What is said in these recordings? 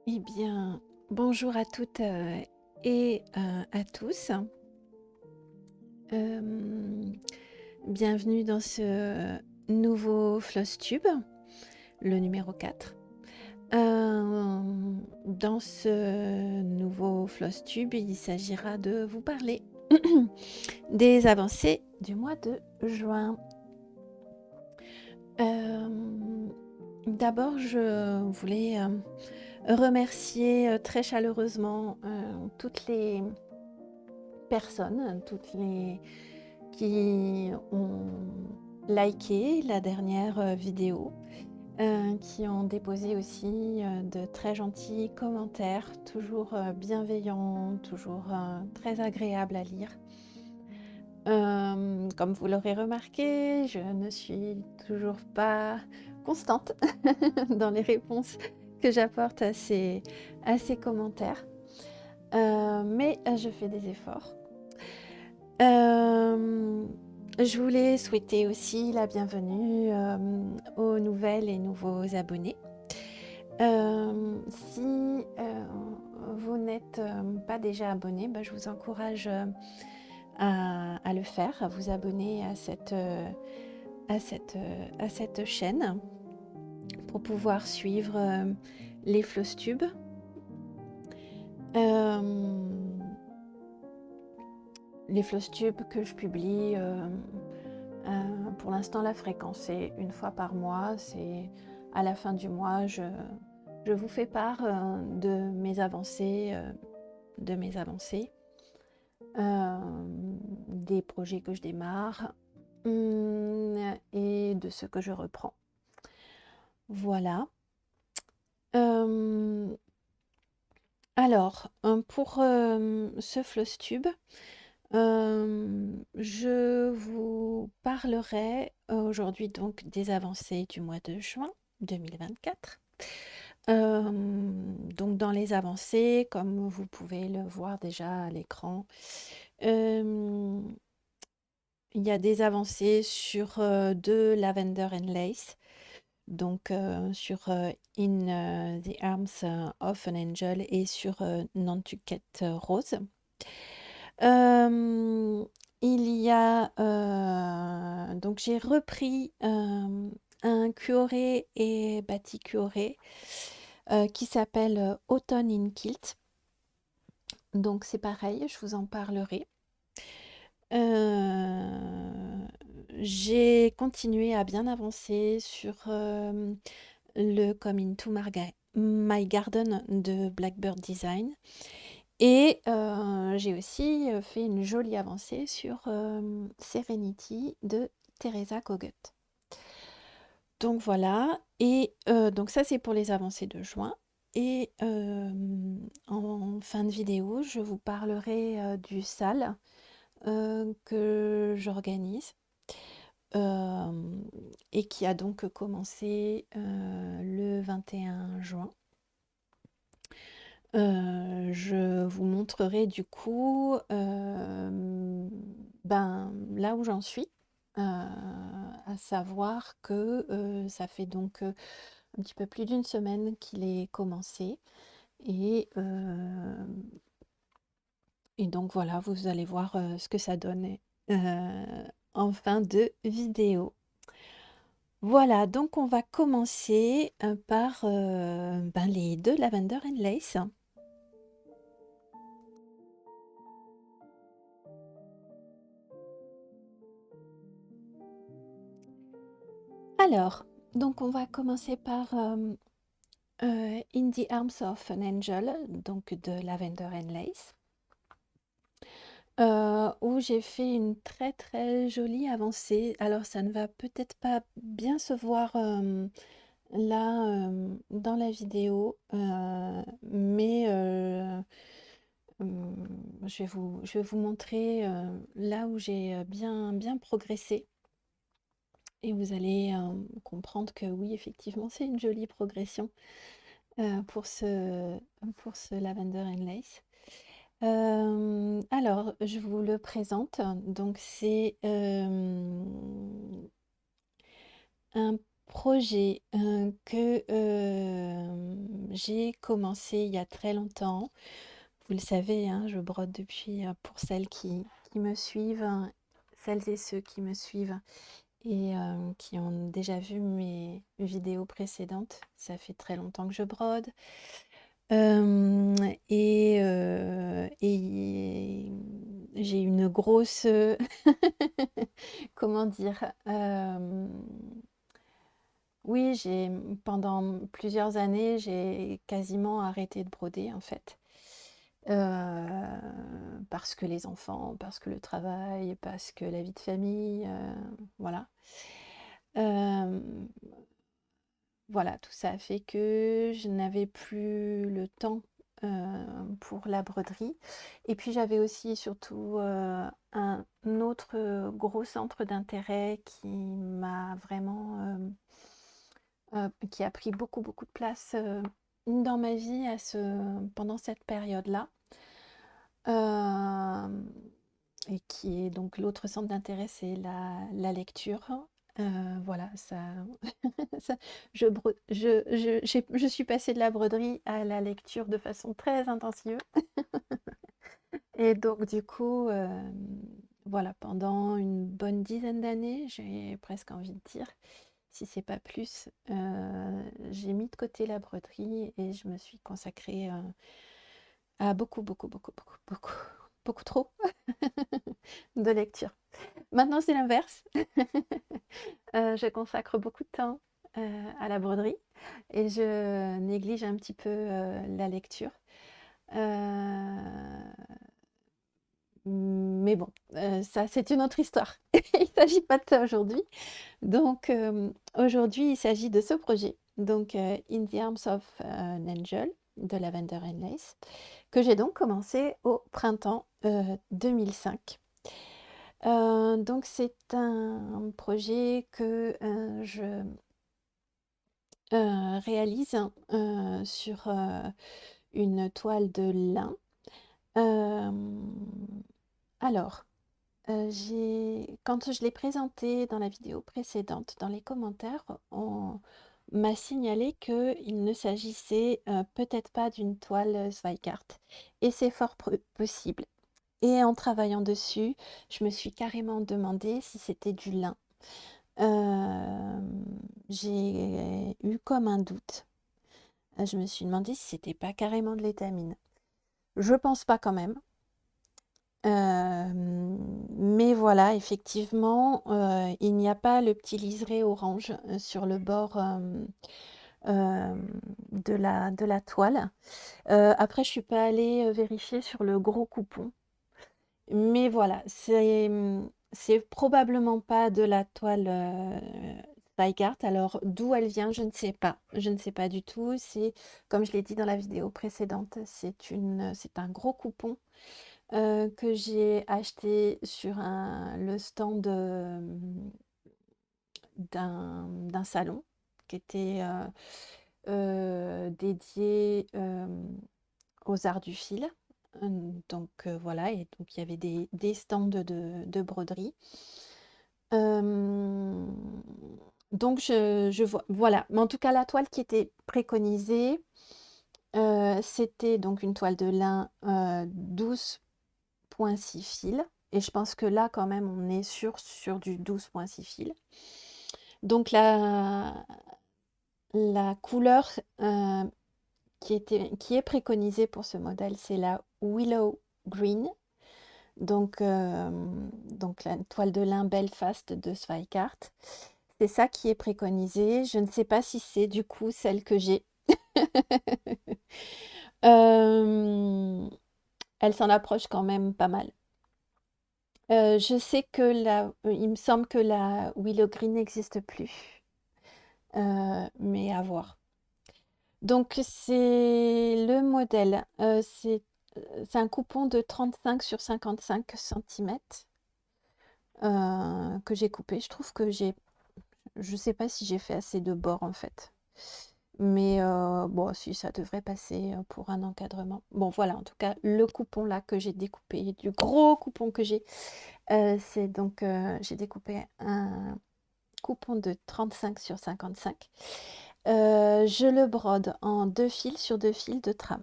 Eh bien, bonjour à toutes et à tous. Euh, Bienvenue dans ce nouveau FlossTube, le numéro 4. Dans ce nouveau FlossTube, il s'agira de vous parler des avancées du mois de juin. D'abord, je voulais remercier très chaleureusement toutes les personnes, toutes les qui ont liké la dernière vidéo, qui ont déposé aussi de très gentils commentaires, toujours bienveillants, toujours très agréables à lire. Comme vous l'aurez remarqué, je ne suis toujours pas constante dans les réponses que j'apporte à ces commentaires, mais je fais des efforts. Je voulais souhaiter aussi la bienvenue aux nouvelles et nouveaux abonnés. Si vous n'êtes pas déjà abonné, je vous encourage à le faire, à vous abonner à cette chaîne pour pouvoir suivre les FlossTube. Les FlossTube que je publie, pour l'instant la fréquence c'est une fois par mois, c'est à la fin du mois, je vous fais part de mes avancées, des projets que je démarre et de ce que je reprends. Voilà. Alors, pour ce FlossTube, je vous parlerai aujourd'hui donc des avancées du mois de juin 2024. Donc dans les avancées, comme vous pouvez le voir déjà à l'écran, il y a des avancées sur de Lavender and Lace, donc sur In the Arms of an Angel et sur Nantucket Rose. Il y a donc j'ai repris un cuoré et batik cuoré qui s'appelle Autumn in Kilt. Donc c'est pareil, je vous en parlerai. J'ai continué à bien avancer sur le Come Into My Garden de Blackbird Design. Et j'ai aussi fait une jolie avancée sur Serenity de Teresa Kogut. Donc voilà, et donc ça c'est pour les avancées de juin. Et en fin de vidéo, je vous parlerai du SAL que j'organise et qui a donc commencé le 21 juin. Je vous montrerai du coup là où j'en suis, à savoir que ça fait donc un petit peu plus d'une semaine qu'il est commencé et, donc voilà, vous allez voir ce que ça donne en fin de vidéo. Voilà, donc on va commencer par les deux Lavender and Lace. Alors, donc on va commencer par In the Arms of an Angel, donc de Lavender and Lace, où j'ai fait une très très jolie avancée. Alors ça ne va peut-être pas bien se voir là dans la vidéo, mais je vais vous montrer là où j'ai bien progressé. Et vous allez comprendre que oui, effectivement, c'est une jolie progression pour ce Lavender and Lace. Alors, je vous le présente. Donc, c'est un projet que j'ai commencé il y a très longtemps. Vous le savez, hein, je brode depuis, pour celles qui me suivent, hein, celles et ceux qui me suivent et qui ont déjà vu mes vidéos précédentes. Ça fait très longtemps que je brode. Hem et j'ai une grosse, comment dire? Oui, pendant plusieurs années, j'ai quasiment arrêté de broder, en fait. Parce que les enfants, parce que le travail, parce que la vie de famille, voilà. Hem, voilà, tout ça a fait que je n'avais plus le temps, heu, pour la broderie et puis j'avais aussi et surtout, un autre, gros centre d'intérêt qui m'a vraiment, qui a pris beaucoup, beaucoup de place, dans ma vie pendant cette période-là. Hem et qui est donc l'autre centre d'intérêt, c'est la lecture. Voilà, ça ça je suis passée de la broderie à la lecture de façon très intensive et donc du coup, voilà, pendant une bonne dizaine d'années, j'ai presque envie de dire, si c'est pas plus, j'ai mis de côté la broderie et je me suis consacrée, à beaucoup, beaucoup, beaucoup, beaucoup, beaucoup, beaucoup trop de lecture. Maintenant, c'est l'inverse. Je consacre beaucoup de temps, à la broderie et je néglige un petit peu, la lecture. Heu, mais bon, ça, c'est une autre histoire. Il s'agit pas de ça aujourd'hui. Donc, aujourd'hui, il s'agit de ce projet, donc In the Arms of an Angel de Lavender and Lace, que j'ai donc commencé au printemps, 2005. Donc c'est un projet que, je, réalise, sur, une toile de lin. Hem, alors, j'ai quand je l'ai présenté dans la vidéo précédente, dans les commentaires, on m'a signalé qu'il ne s'agissait, peut-être pas d'une toile, Zweigart et c'est fort possible et en travaillant dessus, je me suis carrément demandé si c'était du lin. Hem, j'ai eu comme un doute. Je me suis demandé si c'était pas carrément de l'étamine. Je pense pas quand même. Mais voilà, effectivement, il n'y a pas le petit liseré orange, sur le bord, de la toile. Après je suis pas allée, vérifier sur le gros coupon. Mais voilà, c'est probablement pas de la toile, Zweigart. Alors d'où elle vient, je ne sais pas. Je ne sais pas du tout. C'est comme je l'ai dit dans la vidéo précédente, c'est un gros coupon, que j'ai acheté sur le stand, d'un salon qui était, dédié, aux arts du fil. Donc voilà et donc il y avait des stands de broderie. Hem, donc je vois voilà, mais en tout cas la toile qui était préconisée, c'était donc une toile de lin, 12,6 fils et je pense que là quand même on est sur du 12,6 fils. Donc la couleur, qui est préconisée pour ce modèle, c'est la Willow Green. Donc la toile de lin Belfast de Zweigart. C'est ça qui est préconisé. Je ne sais pas si c'est du coup celle que j'ai. Hem, elle s'en approche quand même pas mal. Je sais que il me semble que la Willow Green n'existe plus, mais à voir. Donc c'est le modèle, c'est un coupon de 35 sur 55 centimètres, que j'ai coupé. Je trouve que je sais pas si j'ai fait assez de bords en fait. Mais bon, si ça devrait passer pour un encadrement. Bon, voilà, en tout cas, le coupon là que j'ai découpé, du gros coupon que j'ai, c'est donc j'ai découpé un coupon de 35 sur 55. Je le brode en 2 fils sur 2 fils de trame.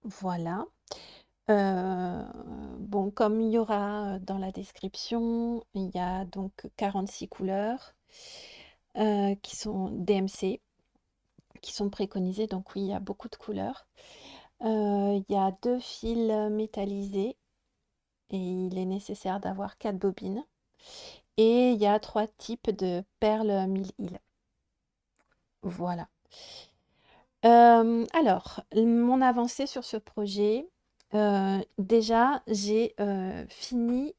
Voilà. Bon, comme il y aura dans la description, il y a donc 46 couleurs qui sont DMC, qui sont préconisées. Donc oui, il y a beaucoup de couleurs. Il y a 2 fils métallisés et il est nécessaire d'avoir 4 bobines. Et il y a 3 types de perles 1000 îles. Voilà. Alors, mon avancée sur ce projet, déjà, j'ai fini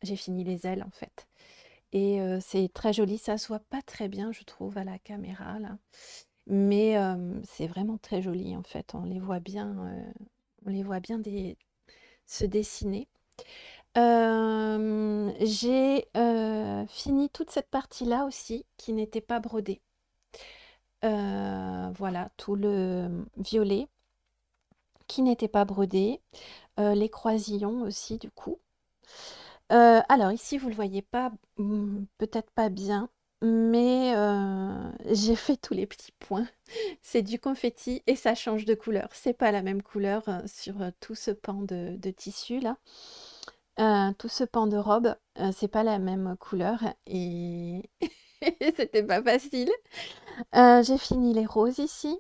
les ailes en fait. Et c'est très joli, ça se voit pas très bien, je trouve, à la caméra là. Mais c'est vraiment très joli en fait, on les voit bien se dessiner. J'ai fini toute cette partie-là aussi, qui n'était pas brodée. Voilà, tout le violet qui n'était pas brodé, les croisillons aussi du coup. Alors ici vous le voyez pas, peut-être pas bien, mais j'ai fait tous les petits points. C'est du confetti et ça change de couleur. C'est pas la même couleur sur tout ce pan de tissu là. Tout ce pan de robe, c'est pas la même couleur et c'était pas facile. J'ai fini les roses ici.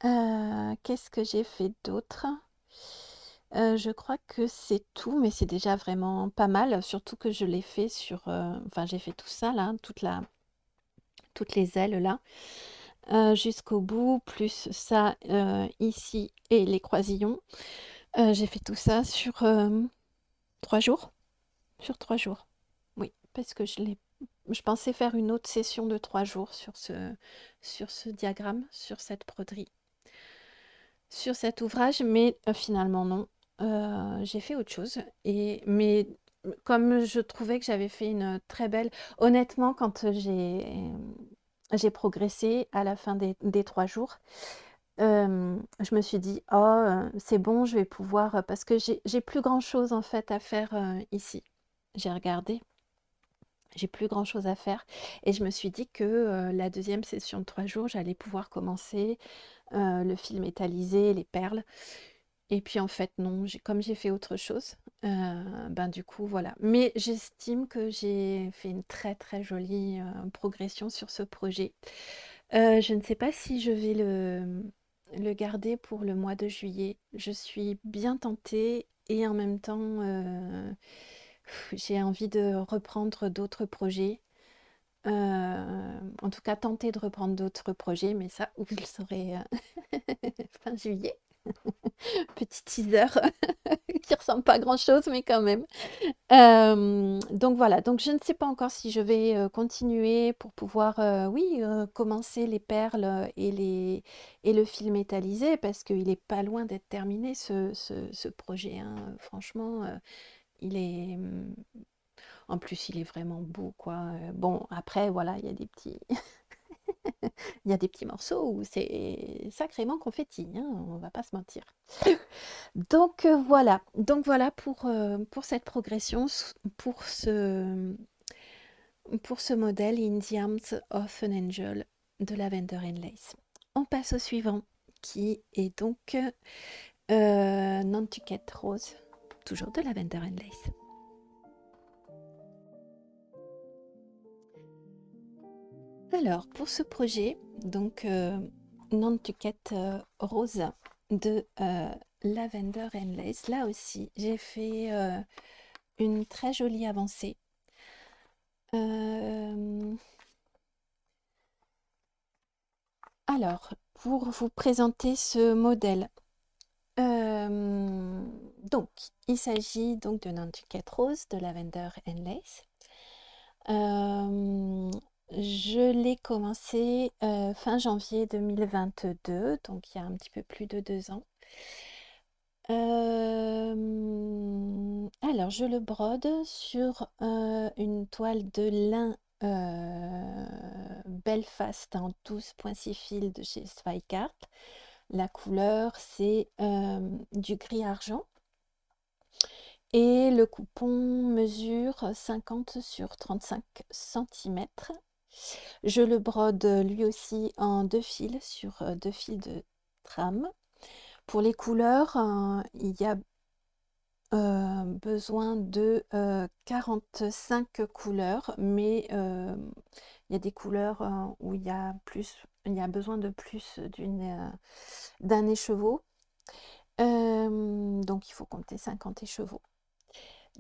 Qu'est-ce que j'ai fait d'autre? Je crois que c'est tout, mais c'est déjà vraiment pas mal, surtout que je l'ai fait sur, enfin j'ai fait tout ça là, toutes les ailes là, jusqu'au bout, plus ça, ici et les croisillons. J'ai fait tout ça sur, 3 jours. Sur 3 jours. Oui, parce que je pensais faire une autre session de 3 jours sur ce diagramme, sur cette broderie, sur cet ouvrage, mais finalement non. J'ai fait autre chose. Mais comme je trouvais que j'avais fait une très belle... Honnêtement, quand j'ai progressé à la fin des 3 jours, je me suis dit, oh, c'est bon, je vais pouvoir... Parce que j'ai plus grand-chose en fait à faire ici. J'ai regardé. J'ai plus grand-chose à faire et je me suis dit que, la deuxième session de 3 jours, j'allais pouvoir commencer, le fil métallisé, les perles et puis en fait non, comme j'ai fait autre chose, ben, du coup voilà. Mais j'estime que j'ai fait une très, très jolie, progression sur ce projet. Je ne sais pas si je vais le garder pour le mois de juillet. Je suis bien tentée et en même temps, j'ai envie de reprendre d'autres projets. En tout cas, tenter de reprendre d'autres projets, mais ça, vous le saurez fin juillet. Petit teaser qui ressemble pas à grand-chose, mais quand même. Donc voilà, donc je ne sais pas encore si je vais continuer pour pouvoir, oui, commencer les perles et le fil métallisé, parce qu'il est pas loin d'être terminé ce projet, hein. Franchement, il est, en plus, il est vraiment beau, quoi. Bon, après, voilà, il y a des petits, il y a des petits morceaux où c'est sacrément confetti, hein, on va pas se mentir. Donc voilà pour cette progression, pour ce modèle In the Arms of an Angel de Lavender and Lace. On passe au suivant, qui est donc Nantucket Rose, toujours de Lavender and Lace. Alors, pour ce projet, donc Nantucket Rose de Lavender and Lace, là aussi, j'ai fait une très jolie avancée. Alors, pour vous présenter ce modèle, donc, il s'agit donc de Nantucket Rose de Lavender and Lace. Je l'ai commencé fin janvier 2022, donc il y a un petit peu plus de 2 ans. Alors, je le brode sur une toile de lin Belfast en 12,6 fils de chez Spycart. La couleur, c'est du gris argent. et le coupon mesure 50 sur 35 centimètres. Je le brode lui aussi en 2 fils sur 2 fils de trame. Pour les couleurs, il y a besoin de 45 couleurs, mais il y a des couleurs où il y a besoin de plus d'un écheveau. Donc il faut compter 50 écheveaux.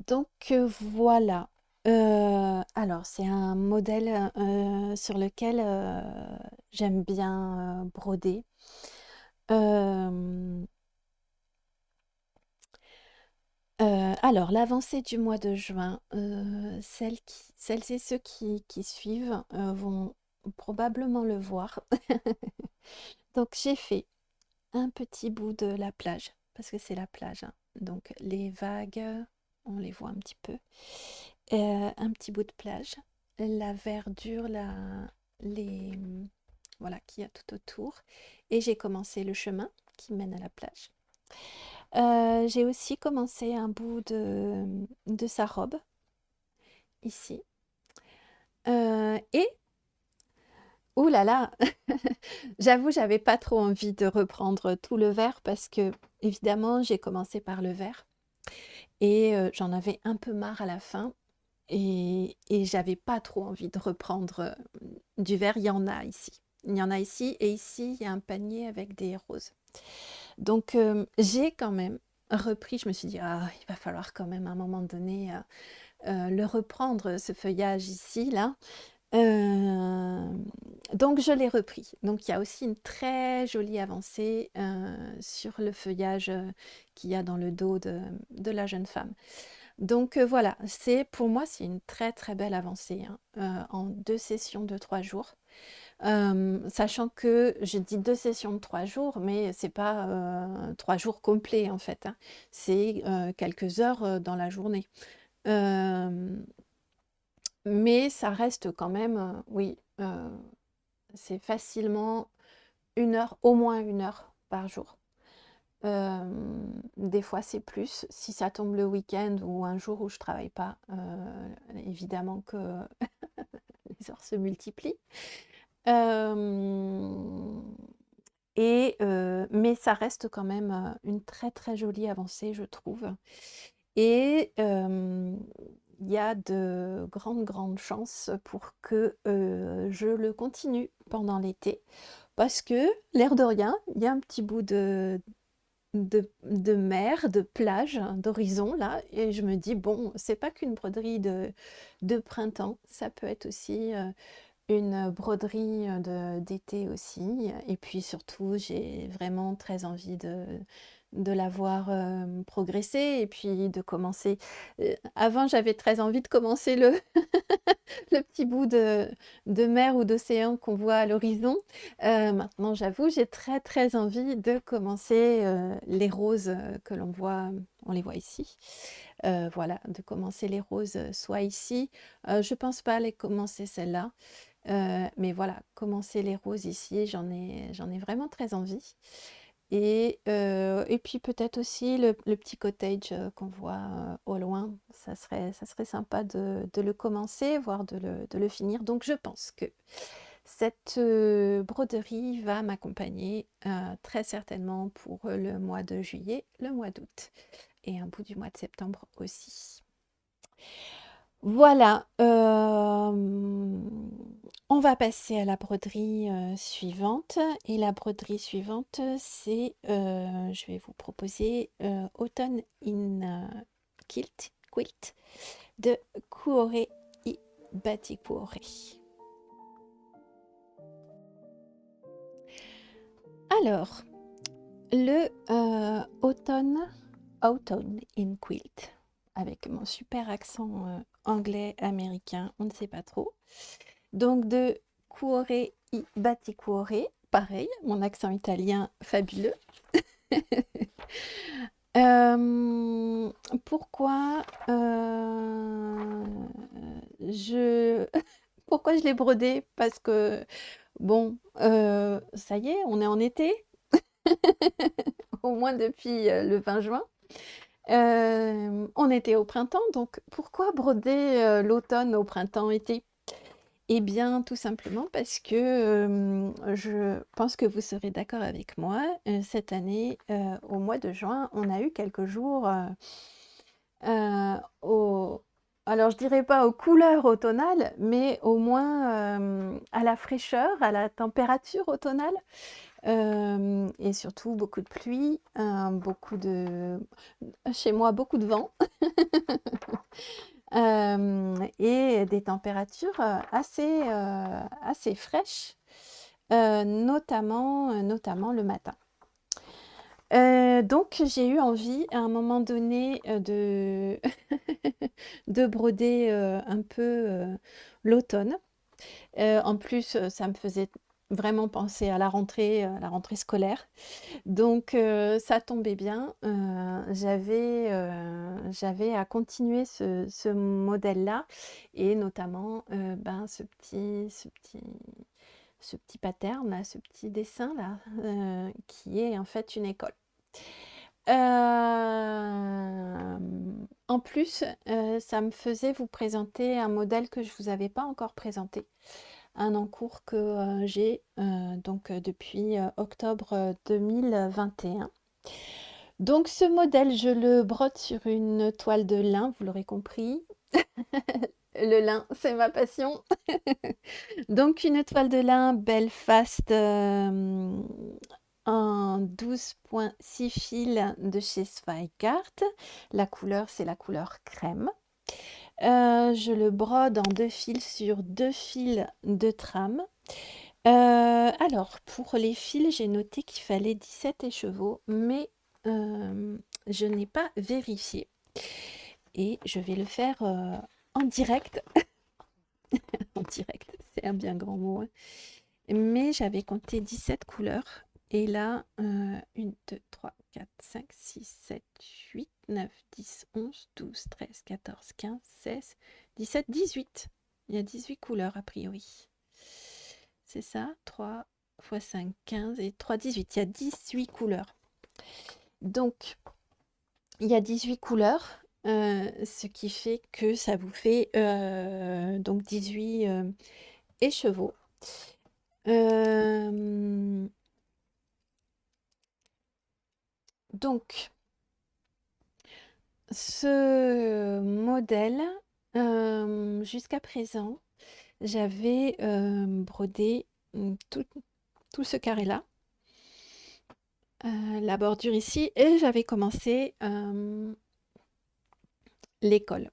Donc voilà. Alors c'est un modèle sur lequel j'aime bien broder. Euh, alors l'avancée du mois de juin, celles et ceux qui suivent vont probablement le voir. Donc j'ai fait un petit bout de la plage, parce que c'est la plage, hein. Donc les vagues, on les voit un petit peu. Un petit bout de plage, la verdure, les, voilà, qu'il y a tout autour. Et j'ai commencé le chemin qui mène à la plage. J'ai aussi commencé un bout de sa robe, ici. Et, ouh là là, j'avoue, j'avais pas trop envie de reprendre tout le vert parce que, évidemment, j'ai commencé par le vert et j'en avais un peu marre à la fin et j'avais pas trop envie de reprendre du vert. Il y en a ici. Il y en a ici et ici, il y a un panier avec des roses. Donc, j'ai quand même repris. Je me suis dit, ah, il va falloir quand même à un moment donné le reprendre, ce feuillage ici, là. Donc je l'ai repris. Donc il y a aussi une très jolie avancée sur le feuillage qu'il y a dans le dos de la jeune femme. Donc voilà, pour moi c'est une très très belle avancée, hein, en 2 sessions de 3 jours. Sachant que je dis 2 sessions de 3 jours, mais c'est pas 3 jours complets en fait, hein. C'est quelques heures dans la journée. Euh, mais ça reste quand même, oui, c'est facilement 1 heure, au moins 1 heure par jour. Des fois, c'est plus. Si ça tombe le week-end ou un jour où je travaille pas, évidemment que les heures se multiplient. Euh, mais ça reste quand même une très très jolie avancée, je trouve. Et il y a de grandes, grandes chances pour que je le continue pendant l'été. Parce que, l'air de rien, il y a un petit bout de mer, de plage, hein, d'horizon, là. Et je me dis, bon, c'est pas qu'une broderie de printemps, ça peut être aussi une broderie d'été aussi. Et puis surtout, j'ai vraiment très envie de la voir progresser et puis de commencer. Avant, j'avais très envie de commencer le petit bout de mer ou d'océan qu'on voit à l'horizon. Maintenant, j'avoue, j'ai très très envie de commencer les roses que l'on voit, on les voit ici. Voilà, de commencer les roses soit ici. Je pense pas les commencer celles-là. Mais voilà, commencer les roses ici, j'en ai vraiment très envie. Et puis peut-être aussi le petit cottage qu'on voit au loin, ça serait sympa de le commencer, voire de le finir. Donc je pense que cette broderie va m'accompagner très certainement pour le mois de juillet, le mois d'août et un bout du mois de septembre aussi. Voilà, on va passer à la broderie suivante. Et la broderie suivante, je vais vous proposer Autumn in Quilt de Kuore i Batikuore. Alors, le Autumn in Quilt, avec mon super accent anglais américain, on ne sait pas trop. Donc de Cuore i Batticuore, pareil, mon accent italien fabuleux. Pourquoi je pourquoi je l'ai brodé? Parce que bon, ça y est, on est en été, au moins depuis le 20 juin. On était au printemps, donc pourquoi broder, l'automne au printemps-été? Eh bien, tout simplement parce que, je pense que vous serez d'accord avec moi, cette année, au mois de juin, on a eu quelques jours, au alors je dirais pas aux couleurs automnales, mais au moins, à la fraîcheur, à la température automnale, et surtout beaucoup de pluie, beaucoup de chez moi, beaucoup de vent, et des températures, assez fraîches, notamment le matin. Donc j'ai eu envie à un moment donné, de de broder, un peu, l'automne. En plus, ça me faisait vraiment penser à la rentrée scolaire. Donc ça tombait bien, j'avais à continuer ce modèle-là et notamment, ben, ce petit pattern là, ce petit dessin là, qui est en fait une école. En plus, ça me faisait vous présenter un modèle que je vous avais pas encore présenté. Un en cours que, j'ai, donc depuis, octobre, 2021. Donc ce modèle, je le brode sur une toile de lin, vous l'aurez compris. Le lin, c'est ma passion. Donc une toile de lin Belfast, en 12,6 fils de chez Zweigart. La couleur, c'est la couleur crème. Je le brode en 2 fils sur 2 fils de trame. Alors pour les fils, j'ai noté qu'il fallait 17 écheveaux, mais je n'ai pas vérifié et je vais le faire, en direct. En direct, c'est un bien grand mot, hein. Mais j'avais compté 17 couleurs et là, 1, 2, 3, 4, 5, 6, 7, 8, 9, 10, 11, 12, 13, 14, 15, 16, 17, 18. Il y a 18 couleurs a priori. C'est ça? 3 fois 5, 15 et 3, 18. Il y a 18 couleurs. Donc, il y a 18 couleurs, ce qui fait que ça vous fait donc 18 écheveaux. Donc, ce modèle, jusqu'à présent, j'avais brodé tout ce carré-là, la bordure ici, et j'avais commencé l'école.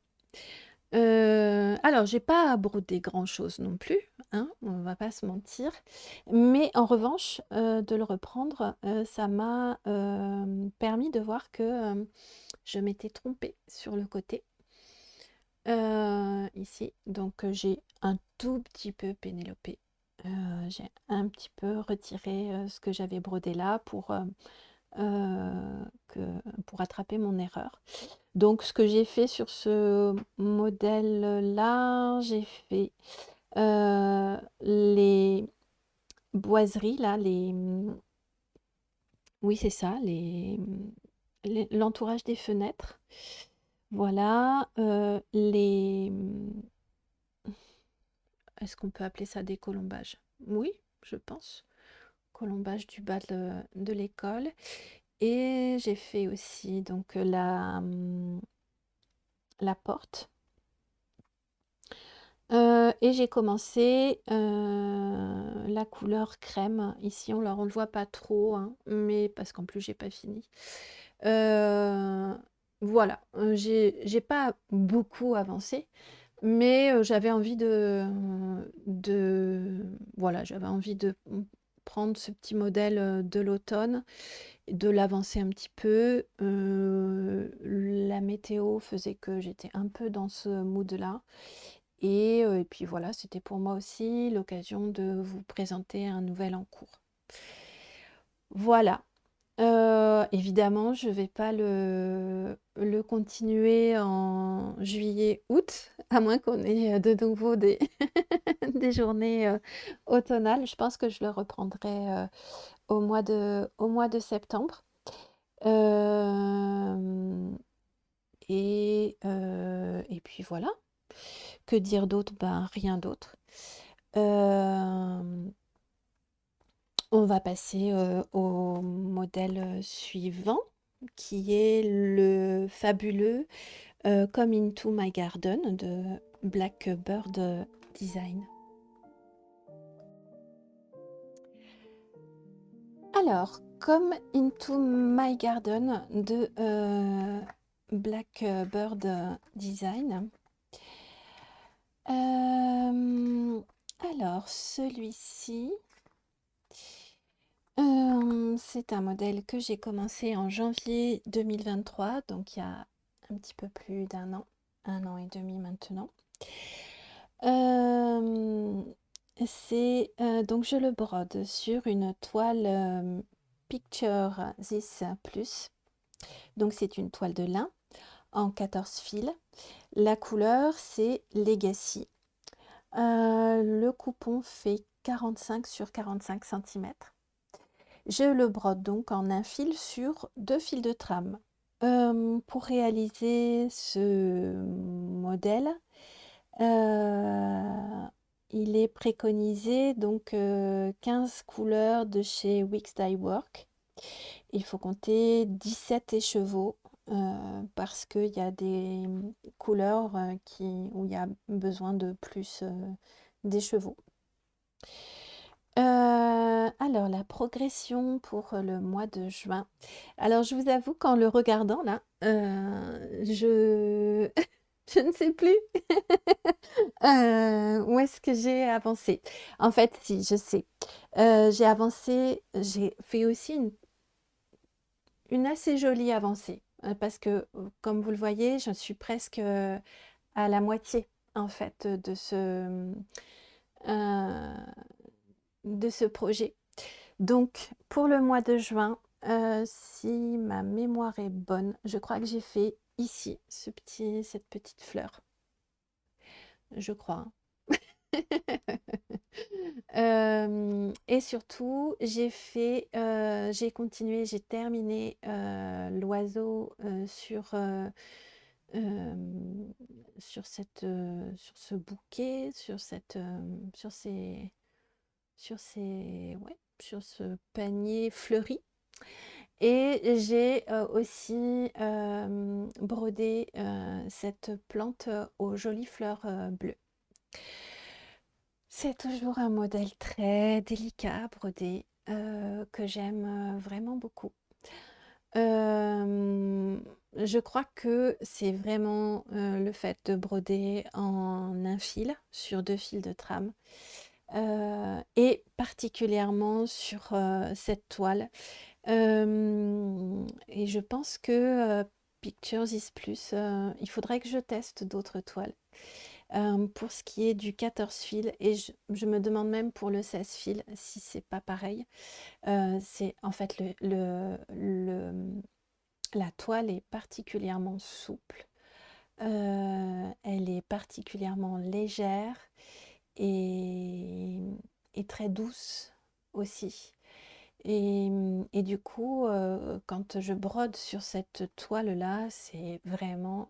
Alors, j'ai pas brodé grand-chose non plus, hein, on va pas se mentir. Mais en revanche, de le reprendre, ça m'a permis de voir que je m'étais trompée sur le côté. Ici, donc j'ai un tout petit peu pénélopé. J'ai un petit peu retiré ce que j'avais brodé là pour attraper mon erreur. Donc, ce que j'ai fait sur ce modèle-là, j'ai fait les boiseries, là, oui, c'est ça, l'entourage des fenêtres. Voilà, est-ce qu'on peut appeler ça des colombages? Oui, je pense. Colombage du bas de l'école. Et j'ai fait aussi donc la porte. Et j'ai commencé la couleur crème. Ici, on ne le voit pas trop, hein, mais parce qu'en plus, j'ai pas fini. Voilà, j'ai pas beaucoup avancé, mais j'avais envie voilà, j'avais envie de prendre ce petit modèle de l'automne, de l'avancer un petit peu. La météo faisait que j'étais un peu dans ce mood-là. Et puis voilà, c'était pour moi aussi l'occasion de vous présenter un nouvel en cours. Voilà. Évidemment, je vais pas le continuer en juillet-août, à moins qu'on ait de nouveau des, des journées automnales. Je pense que je le reprendrai au mois de septembre. Euh, et puis voilà. Que dire d'autre? Ben, rien d'autre. Euh, on va passer au modèle suivant, qui est le fabuleux Come Into My Garden de Blackbird Design. Alors, Come Into My Garden de Blackbird Design. Alors, celui-ci, c'est un modèle que j'ai commencé en janvier 2023, donc il y a un petit peu plus un an et demi maintenant. Donc je le brode sur une toile Picture This Plus. Donc c'est une toile de lin en 14 fils. La couleur c'est Legacy. Le coupon fait 45 sur 45 cm. Je le brode donc en un fil sur 2 fils de trame. Pour réaliser ce modèle, il est préconisé donc 15 couleurs de chez Wix Dye Work. Il faut compter 17 écheveaux parce qu'il y a des couleurs où il y a besoin de plus d'écheveaux. Alors, la progression pour le mois de juin. Alors, je vous avoue qu'en le regardant là, je ne sais plus où est-ce que j'ai avancé. En fait, si, je sais. J'ai avancé, j'ai fait aussi une assez jolie avancée parce que, comme vous le voyez, je suis presque à la moitié en fait euh, de ce projet. Donc, pour le mois de juin, si ma mémoire est bonne, je crois que j'ai fait ici cette petite fleur. Je crois. Et surtout, j'ai continué, j'ai terminé l'oiseau euh, sur ce bouquet, sur ce panier fleuri. Et j'ai aussi brodé cette plante aux jolies fleurs bleues. C'est toujours un modèle très délicat à broder que j'aime vraiment beaucoup. Je crois que c'est vraiment le fait de broder en un fil sur 2 fils de trame et particulièrement sur cette toile. Et je pense que Pictures is Plus, il faudrait que je teste d'autres toiles. Pour ce qui est du 14 fils, et je me demande même pour le 16 fils si c'est pas pareil. C'est en fait la toile est particulièrement souple, elle est particulièrement légère et, et très douce aussi. Et du coup, quand je brode sur cette toile-là, c'est vraiment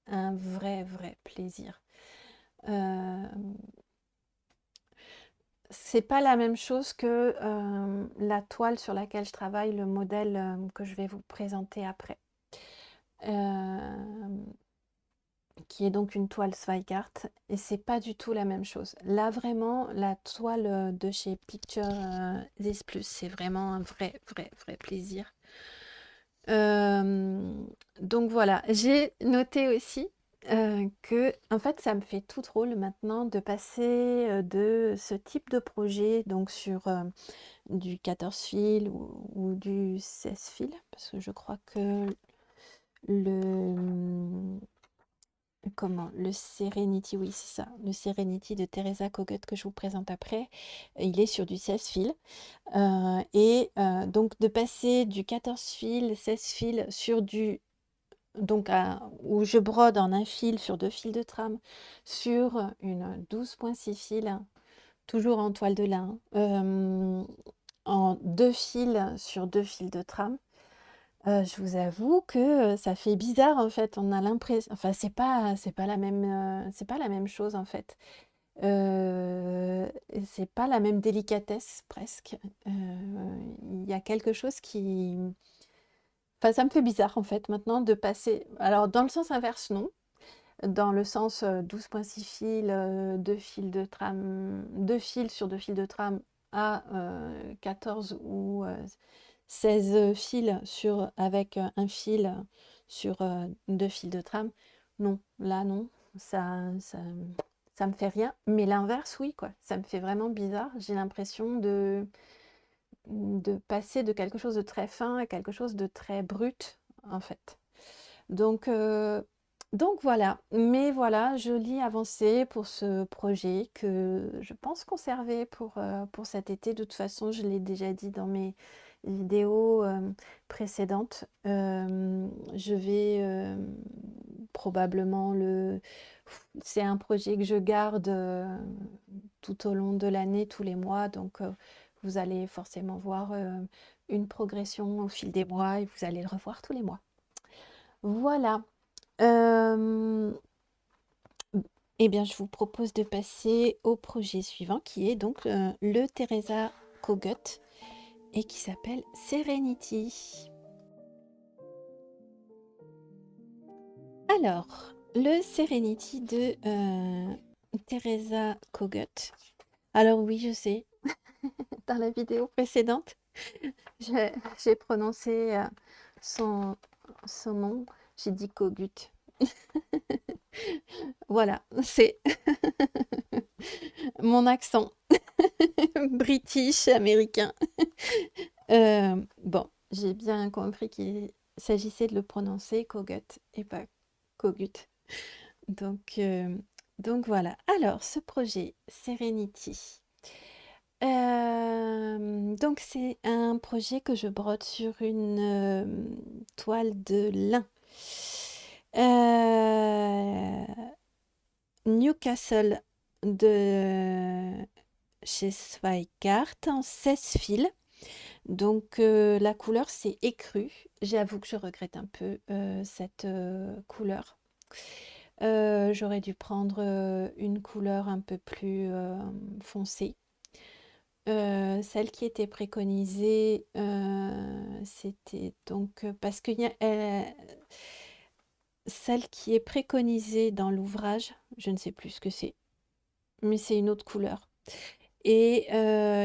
un vrai plaisir. Euh, c'est pas la même chose que la toile sur laquelle je travaille, le modèle que je vais vous présenter après, euh, qui est donc une toile Zweigart, et c'est pas du tout la même chose. Là, vraiment, la toile de chez Picture This Plus, c'est vraiment un vrai plaisir. Donc voilà, j'ai noté aussi que, en fait, ça me fait tout drôle maintenant de passer de ce type de projet, donc sur du 14 fils ou du 16 fils, parce que je crois que le, le Serenity, oui, c'est ça, le Serenity de Teresa Kogut que je vous présente après, il est sur du 16 fils. Donc de passer du 14 fils, 16 fils sur où je brode en un fil sur 2 fils de trame sur une 12,6 fils, toujours en toile de lin, en 2 fils sur 2 fils de trame. Je vous avoue que, ça fait bizarre, en fait. On a l'impression, enfin, c'est pas la même chose, en fait. C'est pas la même délicatesse, presque. Il y a quelque chose qui enfin, ça me fait bizarre, en fait, maintenant de passer alors dans le sens inverse, non. Dans le sens, 12,6 fils, 2 fils de trame 2 fils sur 2 fils de trame à, 14 ou, 16 fils sur avec, 1 fil sur, 2 fils de trame. Non, là non, ça ça me fait rien. Mais l'inverse, oui, quoi. Ça me fait vraiment bizarre. J'ai l'impression de passer de quelque chose de très fin à quelque chose de très brut, en fait. Donc, heu, donc voilà. Mais voilà, jolie avancée pour ce projet que je pense conserver pour cet été. De toute façon, je l'ai déjà dit dans mes vidéos, précédentes. Je vais, probablement le c'est un projet que je garde, tout au long de l'année, tous les mois. Donc, vous allez forcément voir, une progression au fil des mois et vous allez le revoir tous les mois. Voilà. Euh, eh bien, je vous propose de passer au projet suivant qui est donc le Teresa Kogut et qui s'appelle Serenity. Alors, le Serenity de Teresa Kogut. Alors oui, je sais, dans la vidéo précédente, j'ai j'ai prononcé son, son nom, j'ai dit Kogut. Voilà, c'est mon accent british américain. Bon, j'ai bien compris qu'il s'agissait de le prononcer Kogut et pas Kogut. Donc, donc voilà. Alors, ce projet Serenity. Donc c'est un projet que je brode sur une toile de lin. Newcastle de chez Zweigart en 16 fils. Donc la couleur c'est écru. J'avoue que je regrette un peu cette couleur. J'aurais dû prendre une couleur un peu plus foncée. Celle qui était préconisée, c'était donc parce que celle qui est préconisée dans l'ouvrage, je ne sais plus ce que c'est, mais c'est une autre couleur. Et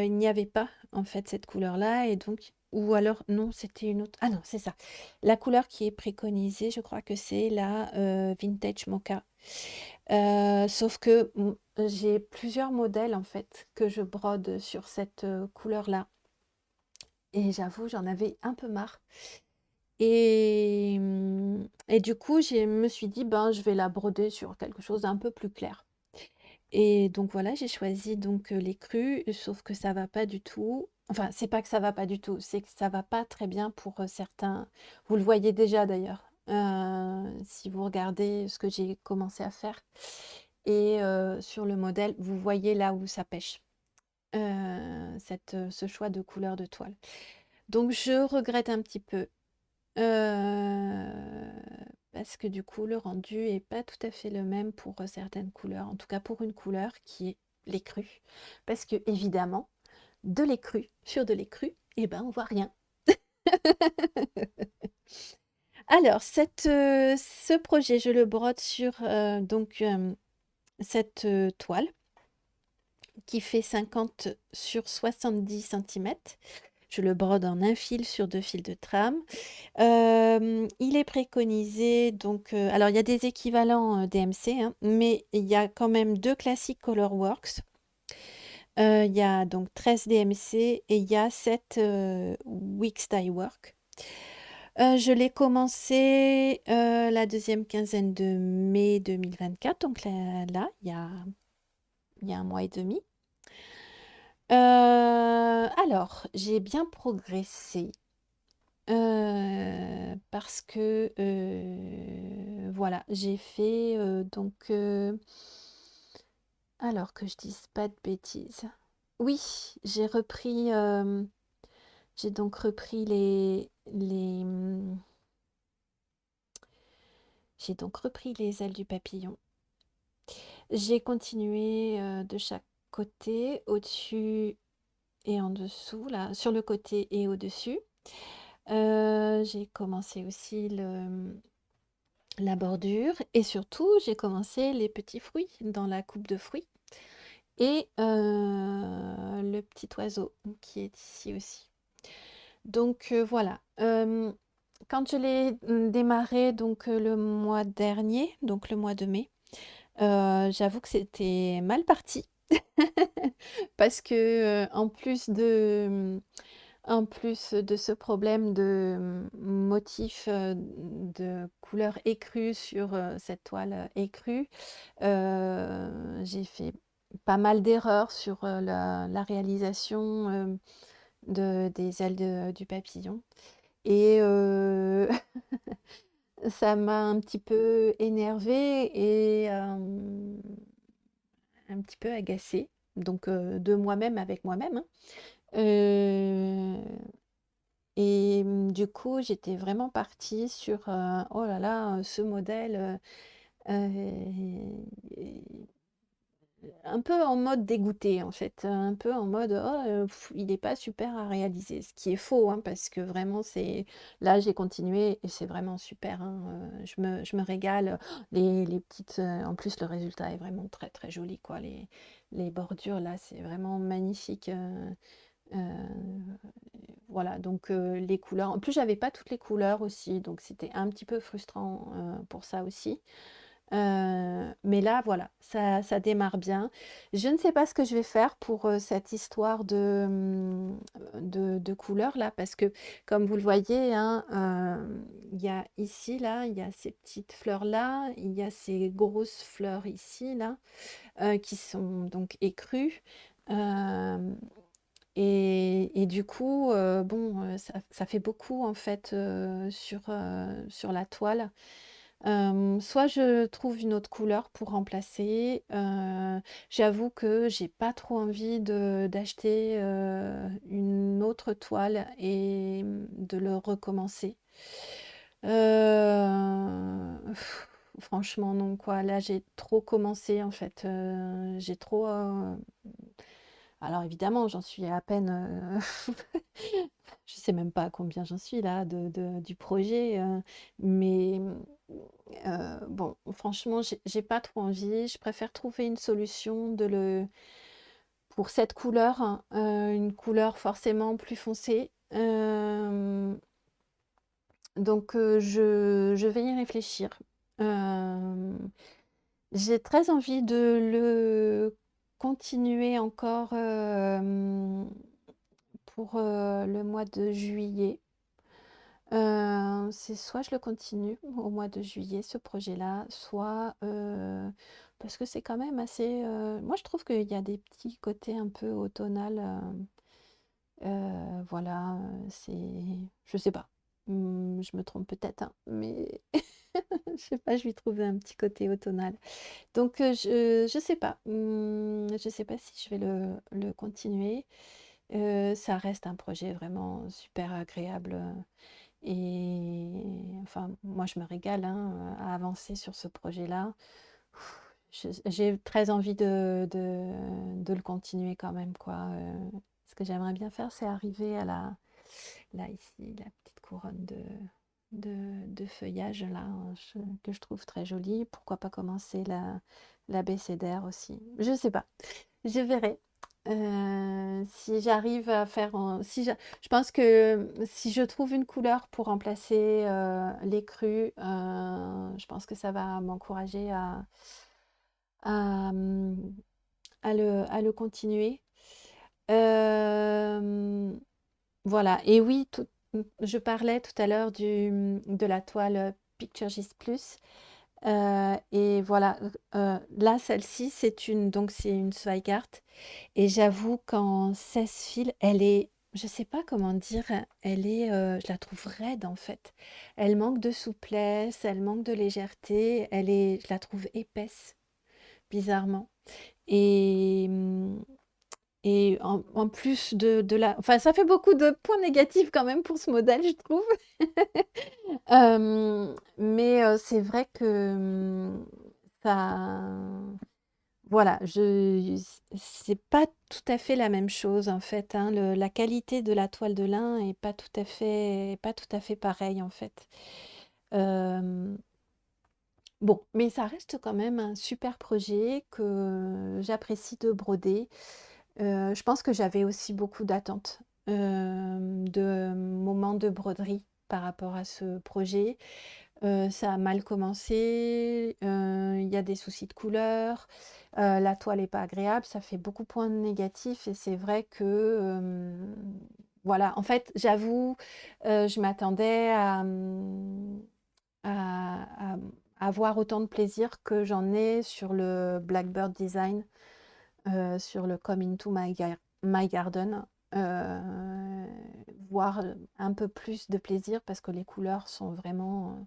il n'y avait pas, en fait, cette couleur-là et donc ou alors non, c'était une autre ah non, c'est ça. La couleur qui est préconisée, je crois que c'est la, Vintage Mocha. Sauf que, j'ai plusieurs modèles, en fait, que je brode sur cette, couleur-là et j'avoue, j'en avais un peu marre et du coup, je me suis dit: «Ben, je vais la broder sur quelque chose d'un peu plus clair». Et donc voilà, j'ai choisi donc, les crus, sauf que ça va pas du tout. Enfin, c'est pas que ça va pas du tout, c'est que ça va pas très bien pour, certains. Vous le voyez déjà d'ailleurs, si vous regardez ce que j'ai commencé à faire et sur le modèle, vous voyez là où ça pêche, ce choix de couleur de toile. Donc je regrette un petit peu, parce que du coup, le rendu est pas tout à fait le même pour, certaines couleurs, en tout cas pour une couleur qui est l'écru. Parce que évidemment, de l'écru sur de l'écru, eh ben, on voit rien. Alors ce projet, je le brode sur, donc, cette, toile qui fait 50 sur 70 centimètres. Je le brode en un fil sur 2 fils de trame. Il est préconisé donc, alors il y a des équivalents, DMC, hein, mais il y a quand même 2 classiques Colorworks. Il y a donc 13 DMC et il y a 7, Wix Die Work. Je l'ai commencé, la deuxième quinzaine de mai 2024, donc là, il y a 1 mois et demi. Alors, j'ai bien progressé. Parce que, voilà, j'ai fait, donc, alors que je dise pas de bêtises. Oui, j'ai repris, J'ai donc repris j'ai donc repris les ailes du papillon. J'ai continué de chaque côté, au-dessus et en dessous, là, sur le côté et au-dessus. J'ai commencé aussi la bordure et surtout, j'ai commencé les petits fruits dans la coupe de fruits et le petit oiseau qui est ici aussi. Donc voilà. Quand je l'ai démarré donc le mois dernier, donc le mois de mai, j'avoue que c'était mal parti parce que en plus de ce problème de motif de couleur écrue sur cette toile écrue, j'ai fait pas mal d'erreurs sur la réalisation des ailes du papillon. Et ça m'a un petit peu énervée et un petit peu agacée, donc de moi-même avec moi-même, hein. Heu et du coup, j'étais vraiment partie sur, oh là là, ce modèle, un peu en mode dégoûté en fait, un peu en mode: «Oh, il est pas super à réaliser». Ce qui est faux, hein, parce que vraiment c'est là j'ai continué et c'est vraiment super, hein, je me régale. Les petites, en plus le résultat est vraiment très, très joli quoi. Les bordures là, c'est vraiment magnifique, heu, voilà donc les couleurs en plus j'avais pas toutes les couleurs aussi, donc c'était un petit peu frustrant, pour ça aussi. Mais là, voilà, ça démarre bien. Je ne sais pas ce que je vais faire pour, cette histoire de couleurs là, parce que comme vous le voyez, hein, il y a ici, là, il y a ces petites fleurs là, il y a ces grosses fleurs ici, là, qui sont donc écrues. Hem et du coup, bon, ça fait beaucoup en fait, sur la toile. Soit je trouve une autre couleur pour remplacer, j'avoue que j'ai pas trop envie d'acheter, une autre toile et de le recommencer. Heu, franchement non quoi, là j'ai trop commencé en fait, j'ai trop, alors évidemment j'en suis à peine, je sais même pas à combien j'en suis là du projet, mais bon, franchement, j'ai pas trop envie. Je préfère trouver une solution pour cette couleur, hein, une couleur forcément plus foncée. Donc je vais y réfléchir. Hem, j'ai très envie de le continuer encore, pour, le mois de juillet. C'est soit je le continue au mois de juillet, ce projet-là, soit, parce que c'est quand même assez, moi je trouve qu'il y a des petits côtés un peu automnal, voilà, c'est je sais pas. Je me trompe peut-être, hein, mais je sais pas, je lui trouvais un petit côté automnal. Donc, je sais pas, je sais pas si je vais le continuer. Ça reste un projet vraiment super agréable, et enfin, moi, je me régale, hein, à avancer sur ce projet-là. J'ai très envie de le continuer quand même, quoi. Ce que j'aimerais bien faire, c'est arriver à là, ici, la petite couronne de feuillage, là, que je trouve très jolie. Pourquoi pas commencer l'abécédaire aussi. Je sais pas. Je verrai. Si j'arrive à faire je pense que si je trouve une couleur pour remplacer, les crus, je pense que ça va m'encourager à, mmh, à le continuer. Hem, voilà et oui, je parlais tout à l'heure de la toile, Picturegist Plus. Et voilà, là, celle-ci, c'est une Zweigart et j'avoue qu'en 16 fils, elle est je sais pas comment dire, elle est, je la trouve raide, en fait. Elle manque de souplesse, elle manque de légèreté, je la trouve épaisse, bizarrement et Et en plus de la... Enfin, ça fait beaucoup de points négatifs quand même pour ce modèle, je trouve. Mais c'est vrai que ça... Voilà, c'est pas tout à fait la même chose en fait, hein. La qualité de la toile de lin est pas tout à fait pareille en fait. Euh, bon, mais ça reste quand même un super projet que j'apprécie de broder. Je pense que j'avais aussi beaucoup d'attentes, de moments de broderie par rapport à ce projet. Ça a mal commencé, il y a des soucis de couleur, la toile est pas agréable, ça fait beaucoup de points négatifs et c'est vrai que, voilà, en fait, j'avoue, je m'attendais à avoir autant de plaisir que j'en ai sur le Blackbird Design, sur le Come Into My Garden, voire un peu plus de plaisir parce que les couleurs sont vraiment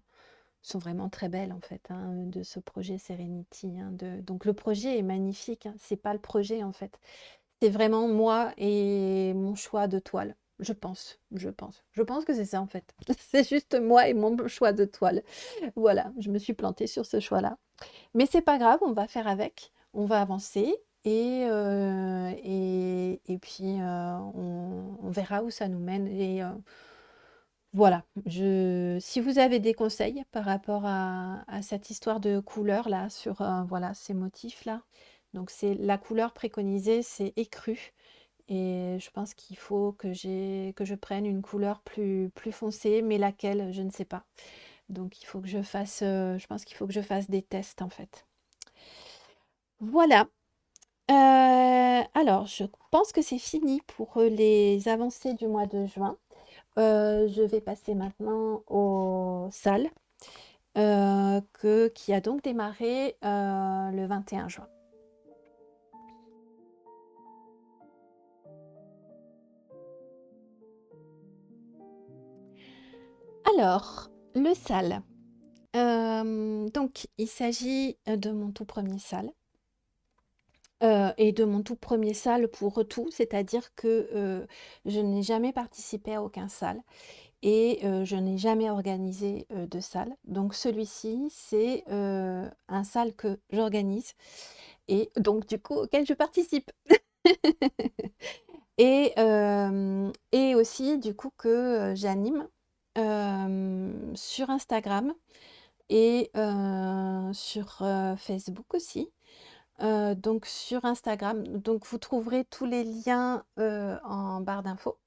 très belles en fait, hein, de ce projet Serenity, hein, donc le projet est magnifique, hein, c'est pas le projet en fait. C'est vraiment moi et mon choix de toile. Je pense que c'est ça en fait. C'est juste moi et mon choix de toile. Voilà, je me suis plantée sur ce choix-là. Mais c'est pas grave, on va faire avec, on va avancer et puis on verra où ça nous mène. Et voilà, si vous avez des conseils par rapport à cette histoire de couleur là, sur voilà, ces motifs là, donc c'est la couleur préconisée, c'est écru. Et je pense qu'il faut que je prenne une couleur plus foncée, mais laquelle, je ne sais pas. Donc il faut que je fasse, je pense qu'il faut que je fasse des tests en fait. Voilà. Alors, je pense que c'est fini pour les avancées du mois de juin. Je vais passer maintenant aux salles, qui a donc démarré le 21 juin. Alors, le sale. Donc, il s'agit de mon tout premier sale. Et de mon tout premier sale pour tout, c'est-à-dire que je n'ai jamais participé à aucun sale et je n'ai jamais organisé de sale. Donc celui-ci, c'est un sale que j'organise et donc du coup auquel je participe. Et aussi du coup que j'anime sur Instagram et sur Facebook aussi. Donc sur Instagram, donc vous trouverez tous les liens en barre d'infos.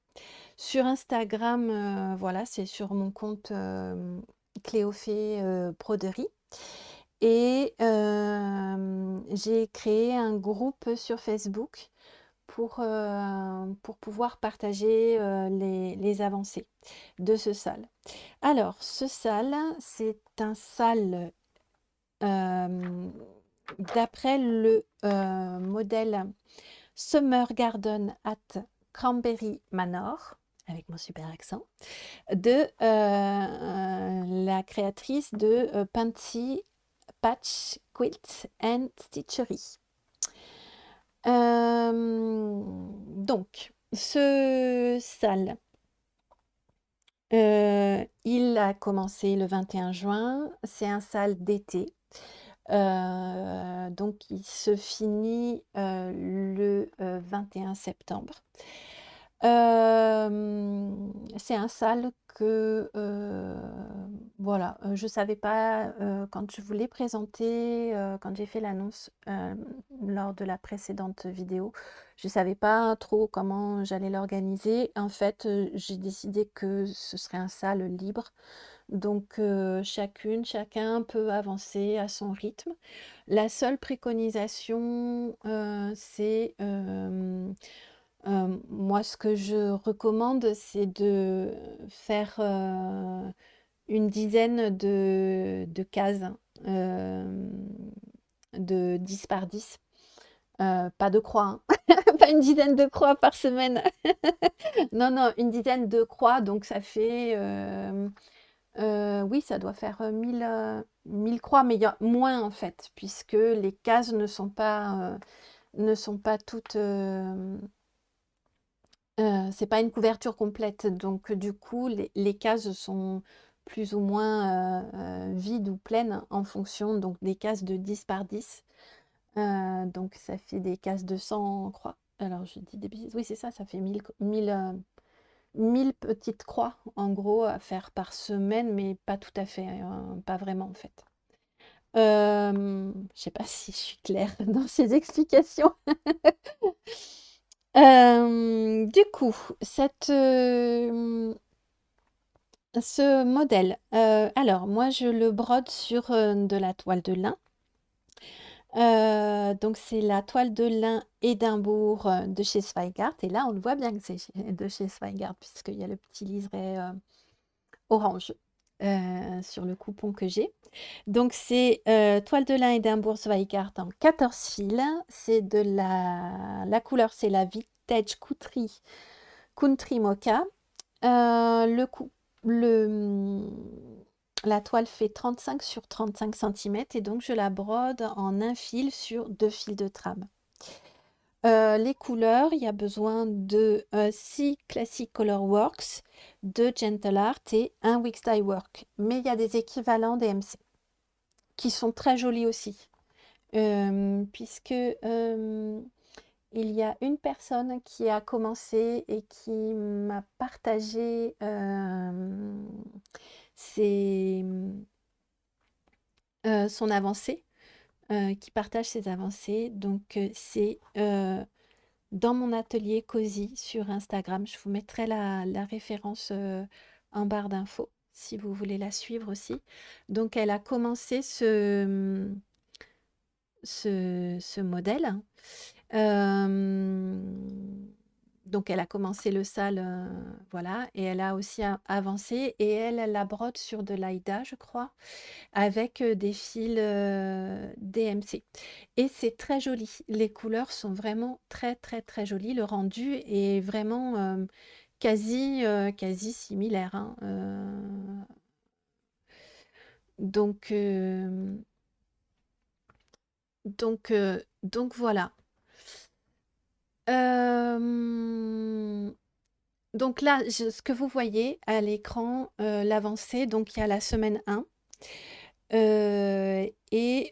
Sur Instagram, voilà, c'est sur mon compte Cléophée Broderie. Et j'ai créé un groupe sur Facebook pour pouvoir partager les avancées de ce sale. Alors, ce sale, c'est un sale d'après le modèle Summer Garden at Cranberry Manor, avec mon super accent, de la créatrice de Pansy Patch Quilt and Stitchery. Donc, ce sale, il a commencé le 21 juin. C'est un sale d'été. Donc il se finit le 21 septembre. C'est un sale que voilà, je savais pas quand je vous l'ai présenté, quand j'ai fait l'annonce lors de la précédente vidéo, je savais pas trop comment j'allais l'organiser. En fait, j'ai décidé que ce serait un sale libre. Donc chacun peut avancer à son rythme. La seule préconisation, c'est moi ce que je recommande, c'est de faire une dizaine de cases euh, de 10 par 10. Pas de croix, hein. Pas une dizaine de croix par semaine. Non, non, une dizaine de croix, donc ça fait oui, ça doit faire 1000 croix, mais il y a moins en fait, puisque les cases ne sont pas ne sont pas toutes... c'est pas une couverture complète, donc du coup, les cases sont plus ou moins vides ou pleines en fonction donc des cases de 10 par 10. Donc ça fait des cases de 100 croix. Alors je dis des bêtises, oui c'est ça, ça fait 1000 petites croix en gros à faire par semaine, mais pas tout à fait, pas vraiment en fait. Je sais pas si je suis claire dans ces explications. Du coup, ce modèle, alors moi je le brode sur de la toile de lin. Donc c'est la toile de lin Édimbourg de chez Zweigart. Et là, on le voit bien que c'est de chez Zweigart, puisqu'il y a le petit liseré orange sur le coupon que j'ai. Donc c'est toile de lin Édimbourg Zweigart en 14 fils. C'est de la couleur, c'est la Vintage Country Mocha. Le coup, le, la toile fait 35 sur 35 cm et donc je la brode en un fil sur 2 fils de trame. Les couleurs, il y a besoin de 6 Classic Color Works, 2 Gentle Art et 1 Wix Dye Work. Mais il y a des équivalents DMC qui sont très jolis aussi. Puisque il y a une personne qui a commencé et qui m'a partagé son avancée, qui partage ses avancées. Donc c'est dans mon atelier Cozy sur Instagram. Je vous mettrai la référence en barre d'infos si vous voulez la suivre aussi. Donc elle a commencé ce modèle. Donc elle a commencé le sale, voilà, et elle a aussi avancé et elle la brode sur de l'Aïda, je crois, avec des fils DMC. Et c'est très joli. Les couleurs sont vraiment très très très jolies. Le rendu est vraiment quasi similaire, hein. Donc, donc voilà. Donc là, ce que vous voyez à l'écran, l'avancée, donc il y a la semaine 1 et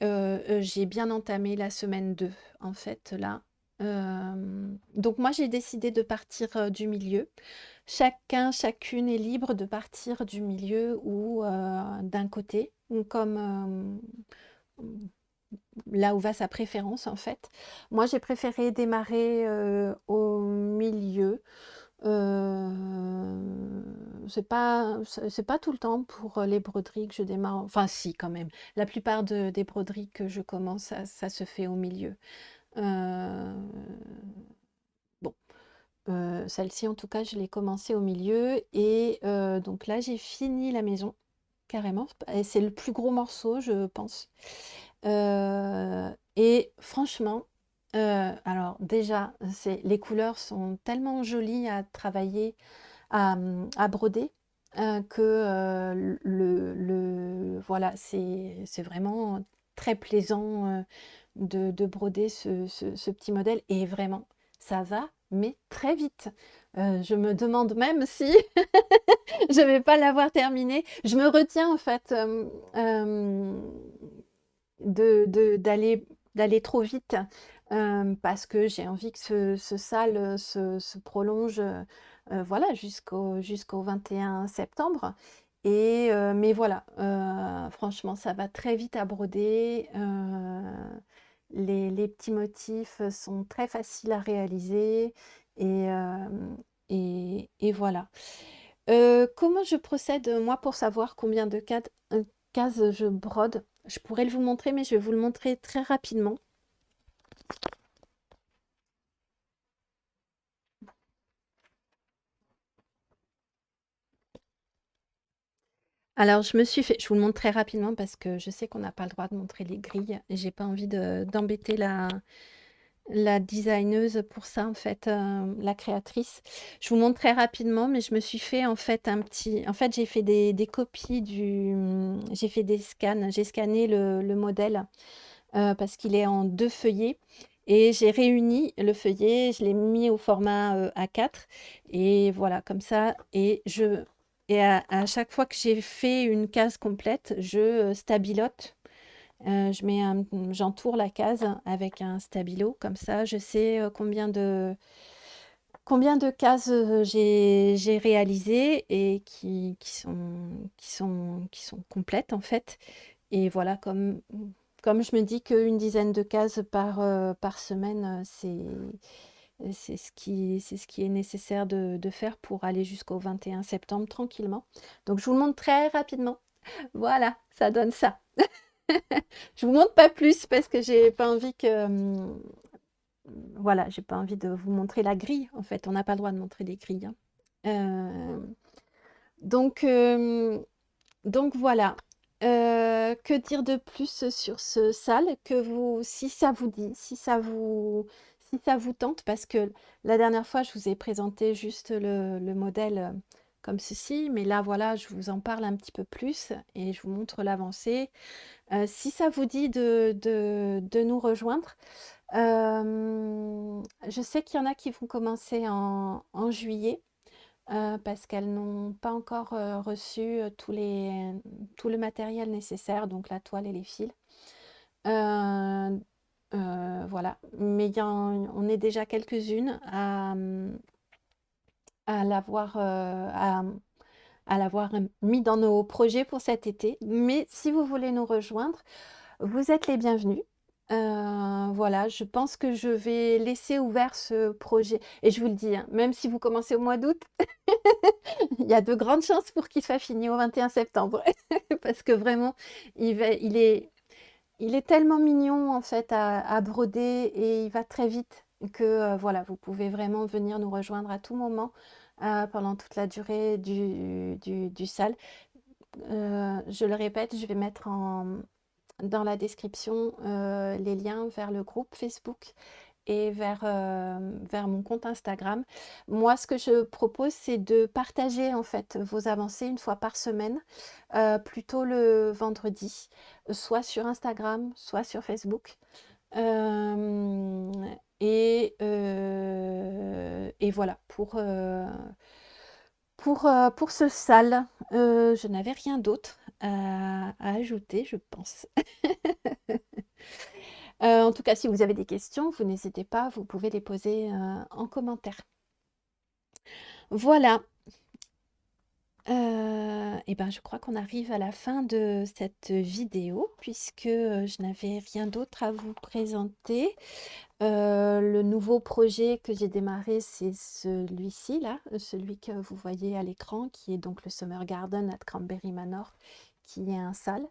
j'ai bien entamé la semaine 2 en fait là. Donc moi j'ai décidé de partir du milieu. Chacune est libre de partir du milieu ou d'un côté, ou comme là où va sa préférence en fait. Moi j'ai préféré démarrer au milieu. C'est pas tout le temps pour les broderies que je démarre. Enfin, si, quand même. La plupart des broderies que je commence, ça se fait au milieu. Euh, bon, celle-ci, en tout cas, je l'ai commencée au milieu. Et donc là, j'ai fini la maison, carrément. Et c'est le plus gros morceau, je pense. Et franchement, alors déjà, les couleurs sont tellement jolies à travailler à broder, que voilà, c'est vraiment très plaisant de broder ce petit modèle. Et vraiment, ça va, mais très vite. Je me demande même si je vais pas l'avoir terminé. Je me retiens en fait d'aller trop vite parce que j'ai envie que ce sale se prolonge voilà, jusqu'au 21 septembre. Et, mais voilà, franchement, ça va très vite à broder. Les petits motifs sont très faciles à réaliser. Et, et voilà. Comment je procède, moi, pour savoir combien de cases je brode? Je pourrais vous montrer, mais je vais vous le montrer très rapidement. Alors, je vous le montre très rapidement parce que je sais qu'on n'a pas le droit de montrer les grilles et j'ai pas envie d'embêter la designeuse pour ça, en fait, la créatrice. Je vous montre très rapidement, mais je me suis fait en fait en fait, j'ai fait des copies j'ai fait des scans, j'ai scanné le modèle parce qu'il est en 2 feuillets et j'ai réuni le feuillet, je l'ai mis au format A4 et voilà, comme ça. Et à chaque fois que j'ai fait une case complète, je stabilote. J'entoure la case avec un stabilo, comme ça je sais combien de cases j'ai réalisées et qui sont complètes en fait. Et voilà, comme je me dis qu'une dizaine de cases par semaine, c'est ce qui est nécessaire de faire pour aller jusqu'au 21 septembre tranquillement. Donc je vous le montre très rapidement. Voilà, ça donne ça. Je vous montre pas plus parce que j'ai pas envie voilà, j'ai pas envie de vous montrer la grille. En fait, on n'a pas le droit de montrer des grilles, hein. Euh, donc, euh, donc voilà. Que dire de plus sur ce salle que si ça vous dit, si ça vous tente, parce que la dernière fois, je vous ai présenté juste le modèle comme ceci, mais là, voilà, je vous en parle un petit peu plus et je vous montre l'avancée. Si ça vous dit de nous rejoindre, je sais qu'il y en a qui vont commencer en juillet parce qu'elles n'ont pas encore reçu tout le matériel nécessaire, donc la toile et les fils. Euh, voilà, mais on est déjà quelques-unes à l'avoir à l'avoir mis dans nos projets pour cet été. Mais si vous voulez nous rejoindre, vous êtes les bienvenus. Voilà, je pense que je vais laisser ouvert ce projet. Et je vous le dis, hein, même si vous commencez au mois d'août, il y a de grandes chances pour qu'il soit fini au 21 septembre. Parce que vraiment, il est tellement mignon en fait à broder et il va très vite que voilà, vous pouvez vraiment venir nous rejoindre à tout moment pendant toute la durée du sale. Je le répète, je vais mettre dans la description les liens vers le groupe Facebook et vers mon compte Instagram. Moi, ce que je propose, c'est de partager en fait vos avancées une fois par semaine, plutôt le vendredi, soit sur Instagram, soit sur Facebook. Euh, et voilà, pour ce sale, je n'avais rien d'autre à ajouter, je pense. En tout cas, si vous avez des questions, vous n'hésitez pas, vous pouvez les poser en commentaire. Voilà. Et ben, je crois qu'on arrive à la fin de cette vidéo puisque je n'avais rien d'autre à vous présenter. Le nouveau projet que j'ai démarré, c'est celui-ci là, celui que vous voyez à l'écran, qui est donc le Summer Garden at Cranberry Manor, qui est un salle.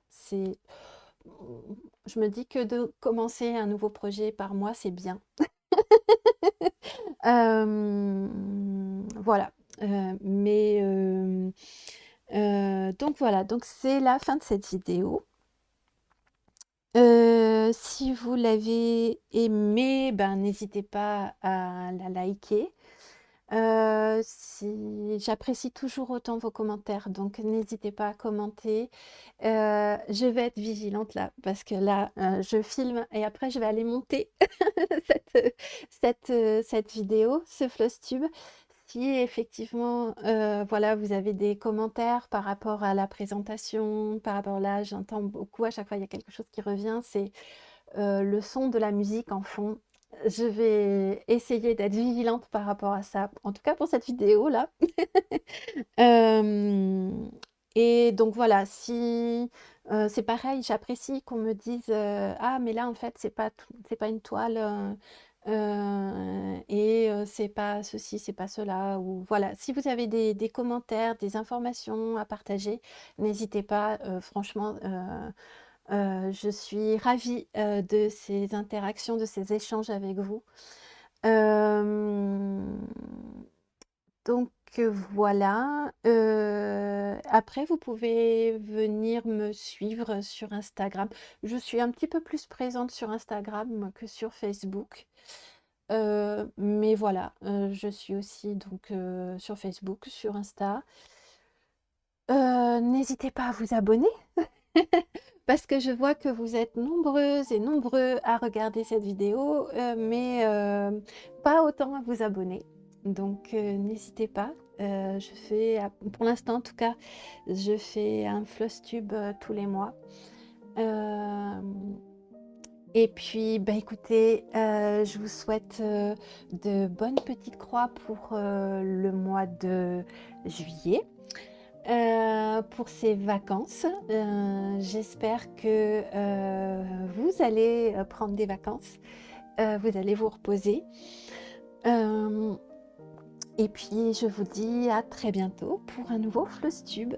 Je me dis que de commencer un nouveau projet par mois, c'est bien. Voilà. Donc voilà, donc c'est la fin de cette vidéo. Si vous l'avez aimée, ben, n'hésitez pas à la liker. J'apprécie toujours autant vos commentaires, donc n'hésitez pas à commenter. Je vais être vigilante là, parce que là, je filme et après je vais aller monter cette vidéo, ce Flosstube. Si effectivement, voilà, vous avez des commentaires par rapport à la présentation, par rapport là, j'entends beaucoup, à chaque fois il y a quelque chose qui revient, c'est le son de la musique en fond. Je vais essayer d'être vigilante par rapport à ça, en tout cas pour cette vidéo là. Et donc voilà, si c'est pareil, j'apprécie qu'on me dise ah mais là en fait c'est pas une toile et c'est pas ceci, c'est pas cela, ou voilà. Si vous avez des commentaires, des informations à partager, n'hésitez pas, franchement, je suis ravie de ces interactions, de ces échanges avec vous. Euh, donc voilà. Après, vous pouvez venir me suivre sur Instagram. Je suis un petit peu plus présente sur Instagram que sur Facebook. Mais voilà, je suis aussi donc sur Facebook, sur Insta. N'hésitez pas à vous abonner. parce que je vois que vous êtes nombreuses et nombreux à regarder cette vidéo, mais pas autant à vous abonner. Donc n'hésitez pas. Je fais, pour l'instant en tout cas, je fais un Flosstube tous les mois. Et puis, bah écoutez, je vous souhaite de bonnes petites croix pour le mois de juillet. Pour ces vacances, j'espère que vous allez prendre des vacances, vous allez vous reposer. Et puis je vous dis à très bientôt pour un nouveau Flosstube.